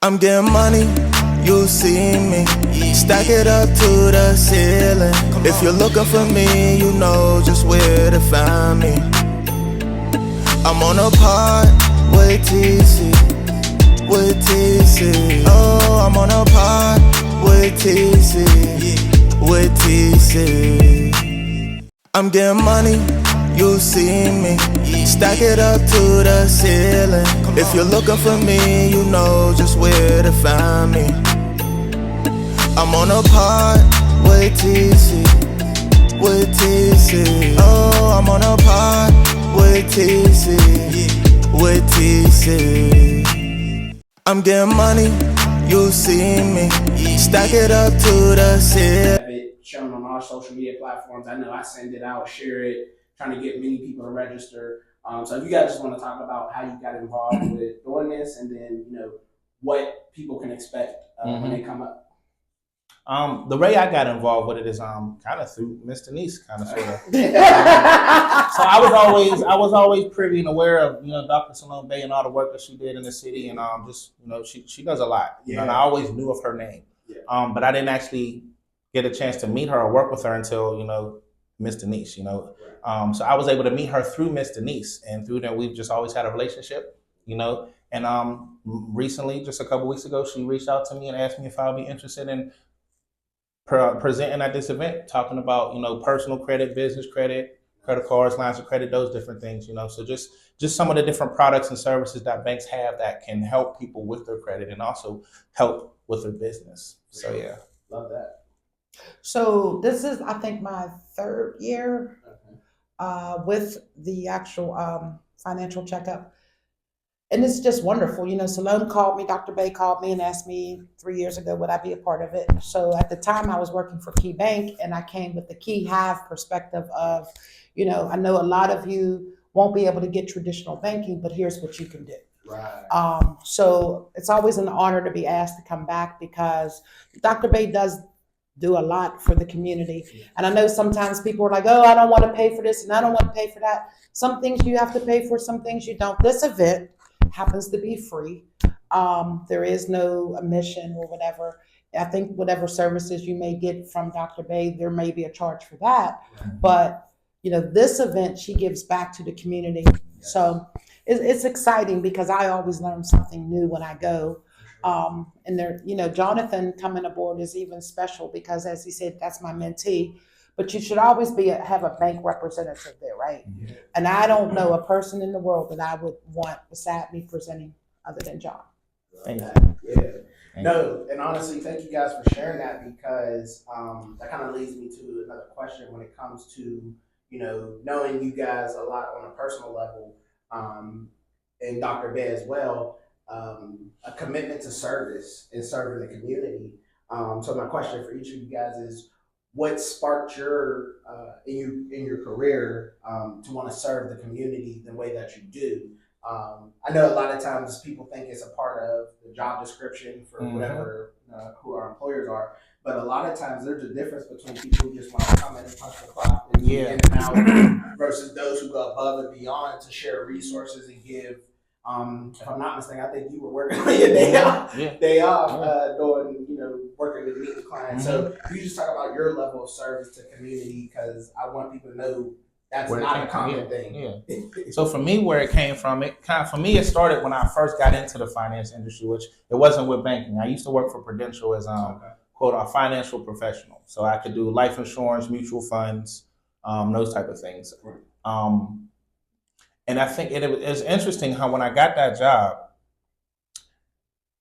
I'm getting money, you see me. Stack it up to the ceiling. If you're looking for me, you know just where to find me. I'm on a pod with TC, with TC. Oh, I'm on a pod with TC, with TC. I'm getting money, you see me. Stack it up to the ceiling. If you're looking for me, you know just where to find me. I'm on a pod with TC, with TC. Oh, I'm on a pod with TC, with TC. I'm getting money, you see me. Stack it up to the ceiling. Have it shown on our social media platforms. I know I send it out, share it, trying to get many people to register. So if you guys just want to talk about how you got involved with doing this, and then what people can expect when they come up. The way I got involved with it is kind of through Miss Denise, kind of sort of. So I was always privy and aware of Dr. Salome Bay and all the work that she did in the city, and she does a lot. And I always knew of her name, but I didn't actually get a chance to meet her or work with her until Miss Denise. So I was able to meet her through Miss Denise, and through that we've just always had a relationship. And recently, just a couple weeks ago, she reached out to me and asked me if I would be interested in presenting at this event, talking about personal credit, business credit, credit cards, lines of credit, those different things. So just some of the different products and services that banks have that can help people with their credit and also help with their business. So yeah, love that. So this is, I think, my third year with the actual financial checkup. And it's just wonderful. Salome called me, Dr. Bay called me and asked me 3 years ago, would I be a part of it? So at the time I was working for KeyBank, and I came with the Key Hive perspective of, I know a lot of you won't be able to get traditional banking, but here's what you can do. Right. So it's always an honor to be asked to come back, because Dr. Bay does do a lot for the community. And I know sometimes people are like, oh, I don't want to pay for this and I don't want to pay for that. Some things you have to pay for, some things you don't. This event happens to be free. There is no admission or whatever. I think whatever services you may get from Dr. Bay, there may be a charge for that. But this event, she gives back to the community. So it's exciting because I always learn something new when I go. And there, Jonathan coming aboard is even special because, as he said, that's my mentee. But you should always have a bank representative there, right? Yeah. And I don't know a person in the world that I would want beside me presenting other than John. Thank you. Yeah. No, and honestly, thank you guys for sharing that, because that kind of leads me to another question when it comes to, knowing you guys a lot on a personal level, and Dr. Bay as well, a commitment to service and serving the community. So my question for each of you guys is, what sparked your in your career to want to serve the community the way that you do? I know a lot of times people think it's a part of the job description for whatever who our employers are, but a lot of times there's a difference between people who just want to come in and punch the clock and get in and out versus those who go above and beyond to share resources and give. If I'm not mistaken, I think you were working on your day off, doing, working with meeting clients. So you just talk about your level of service to community, because I want people to know that's not a common thing. Yeah. So for me, where it came from, it started when I first got into the finance industry, which it wasn't with banking. I used to work for Prudential as quote a financial professional. So I could do life insurance, mutual funds, those type of things. And I think it was interesting how when I got that job,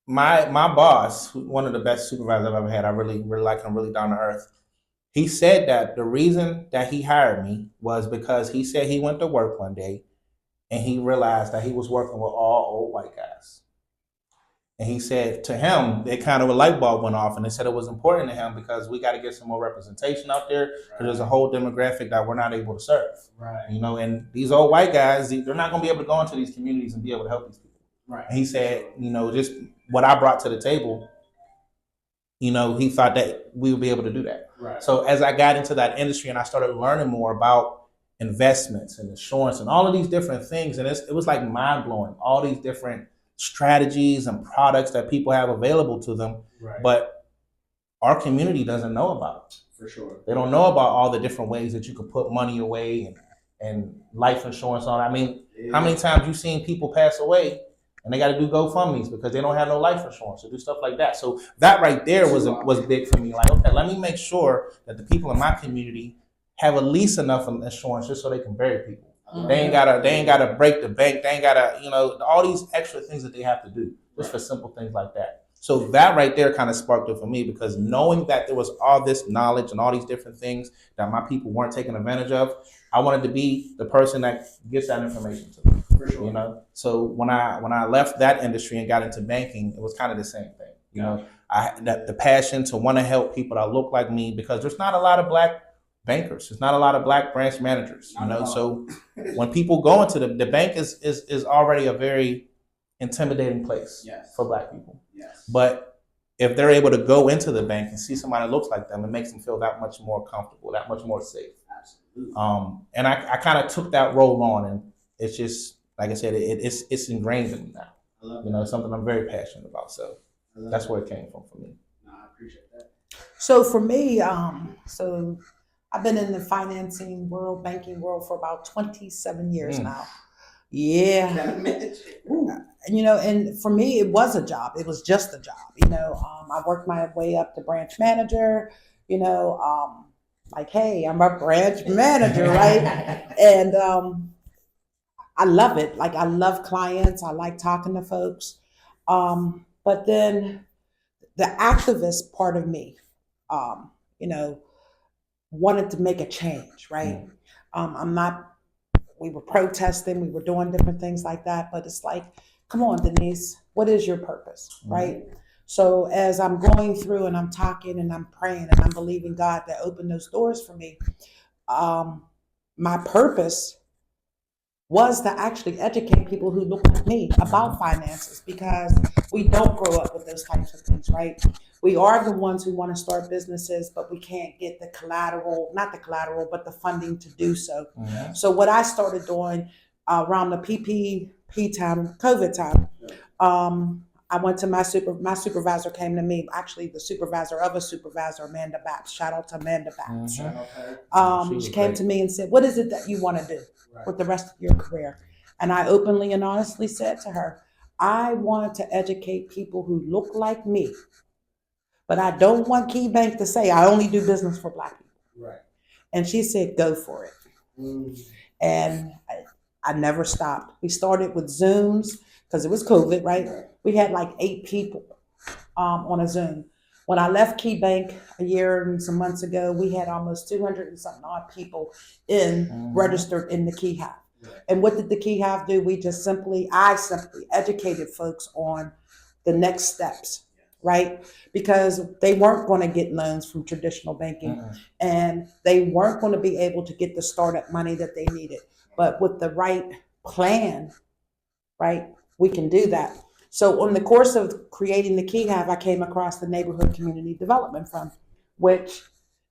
my boss, one of the best supervisors I've ever had, I really like him, really down to earth. He said that the reason that he hired me was because he said he went to work one day and he realized that he was working with all old white guys. And he said to him, it kind of a light bulb went off, and they said it was important to him because we got to get some more representation out there, because there's a whole demographic that we're not able to serve. Right. And these old white guys, they're not going to be able to go into these communities and be able to help these people. Right. And he said, just what I brought to the table, he thought that we would be able to do that. Right. So as I got into that industry and I started learning more about investments and insurance and all of these different things, and it was like mind blowing, all these different strategies and products that people have available to them, Right. but our community doesn't know about it. For sure. They don't know about all the different ways that you could put money away and life insurance on. I mean, how many times you've seen people pass away and they got to do GoFundMe's because they don't have no life insurance or do stuff like that. So that right there was big for me. Like, okay, let me make sure that the people in my community have at least enough insurance just so they can bury people. They ain't gotta break the bank. They ain't gotta, all these extra things that they have to do just for simple things like that. So that right there kind of sparked it for me, because knowing that there was all this knowledge and all these different things that my people weren't taking advantage of, I wanted to be the person that gets that information to them. For sure. So when I left that industry and got into banking, it was kind of the same thing. I had the passion to want to help people that look like me, because there's not a lot of Black bankers. There's not a lot of Black branch managers. So when people go into the bank is already a very intimidating place for Black people. Yes. But if they're able to go into the bank and see somebody that looks like them, it makes them feel that much more comfortable, that much more safe. Absolutely. And I kind of took that role on, and it's just, like I said, it's ingrained in me now. I love that. It's something I'm very passionate about. So that's where it came from for me. No, I appreciate that. So for me, so I've been in the financing world, banking world for about 27 years now. Yeah. And for me, it was a job. It was just a job. I worked my way up to branch manager, like, hey, I'm a branch manager, right? And I love it. Like, I love clients. I like talking to folks. But then the activist part of me, wanted to make a change, right? We were protesting, we were doing different things like that, but it's like, come on, Denise, what is your purpose, right? So as I'm going through and I'm talking and I'm praying and I'm believing God to open those doors for me, my purpose was to actually educate people who look like me about finances, because we don't grow up with those types of things, right? We are the ones who want to start businesses, but we can't get the but the funding to do so. So what I started doing around the PPP time, COVID time, I went to my supervisor came to me, actually the supervisor of a supervisor, Amanda Baps. Shout out to Amanda Baps. She came to me and said, what is it that you want to do with the rest of your career? And I openly and honestly said to her, I want to educate people who look like me, but I don't want KeyBank to say I only do business for Black people. Right. And she said, go for it. And I never stopped. We started with Zooms because it was COVID, right? We had like 8 people on a Zoom. When I left KeyBank a year and some months ago, we had almost 200 and something odd people registered in the Key Hive. And what did the Key Hive do? I simply educated folks on the next steps, right? Because they weren't going to get loans from traditional banking, and they weren't going to be able to get the startup money that they needed. But with the right plan, right, we can do that. So in the course of creating the Key Hive, I came across the Neighborhood Community Development Fund, which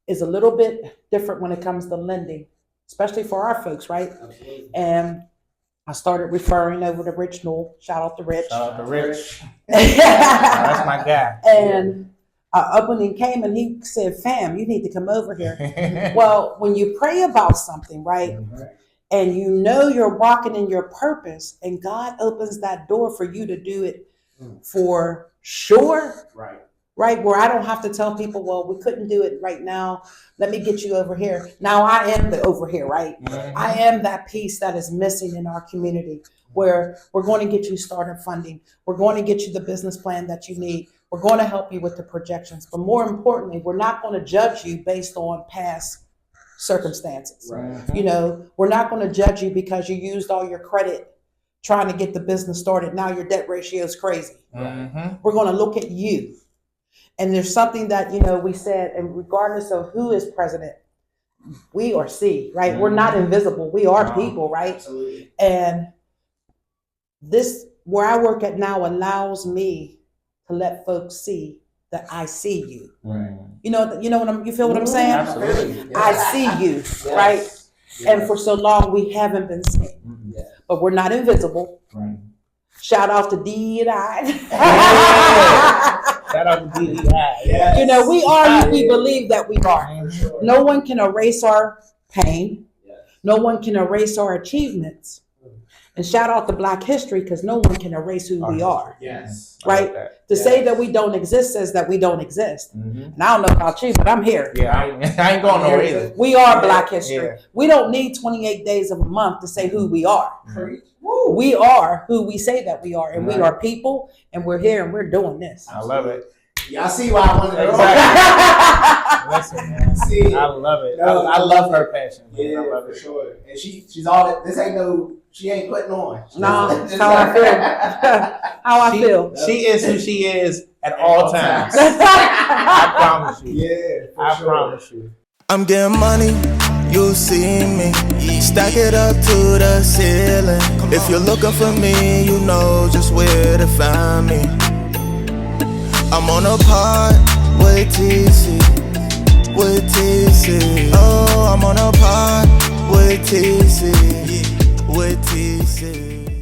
is a little bit different when it comes to lending, especially for our folks, right? Absolutely. And I started referring over to Rich Newell. Shout out to Rich. Shout out to Rich. That's my guy. And up when he came and he said, fam, you need to come over here. Well, when you pray about something, right? And you know you're walking in your purpose, and God opens that door for you to do it for sure. Right, where I don't have to tell people, well, we couldn't do it right now. Let me get you over here. Now I am the over here, right? I am that piece that is missing in our community, where we're going to get you startup funding. We're going to get you the business plan that you need. We're going to help you with the projections. But more importantly, we're not going to judge you based on past circumstances. We're not going to judge you because you used all your credit trying to get the business started. Now your debt ratio is crazy. We're going to look at you. And there's something that, we said, and regardless of who is president, we are C, right? We're not invisible. We are people, right? Absolutely. And this, where I work at now, allows me to let folks see that I see you. You feel what I'm saying? Absolutely. I see you, right? And for so long, we haven't been seen. But we're not invisible. Shout out to DEI. Shout out to DEI. Yes. You know, we are who we believe that we are. For sure. No one can erase our pain. Yes. No one can erase our achievements. And shout out to Black history, because no one can erase who we are. Yes. Right? To say that we don't exist says that we don't exist. Mm-hmm. And I don't know about you, but I'm here. Yeah, I ain't going nowhere either. We are Black history. Yeah. We don't need 28 days of a month to say who we are. Preach. We are who we say that we are, and we Right. are people, and we're here, and we're doing this. I love it. Y'all see why I wanted to Exactly. Listen, man. See, I love it. No, I love her passion. Man. yeah, I love for it. sure. And she's all. This ain't no. She ain't putting on. No, Just- that's how I feel. How I feel. She is who she is at all times. I promise you. Yeah, for I sure. promise you. I'm getting money, you see me. Stack it up to the ceiling. If you're looking for me, you know just where to find me. I'm on a pod with TC, with TC. Oh, I'm on a pod with TC, with TC.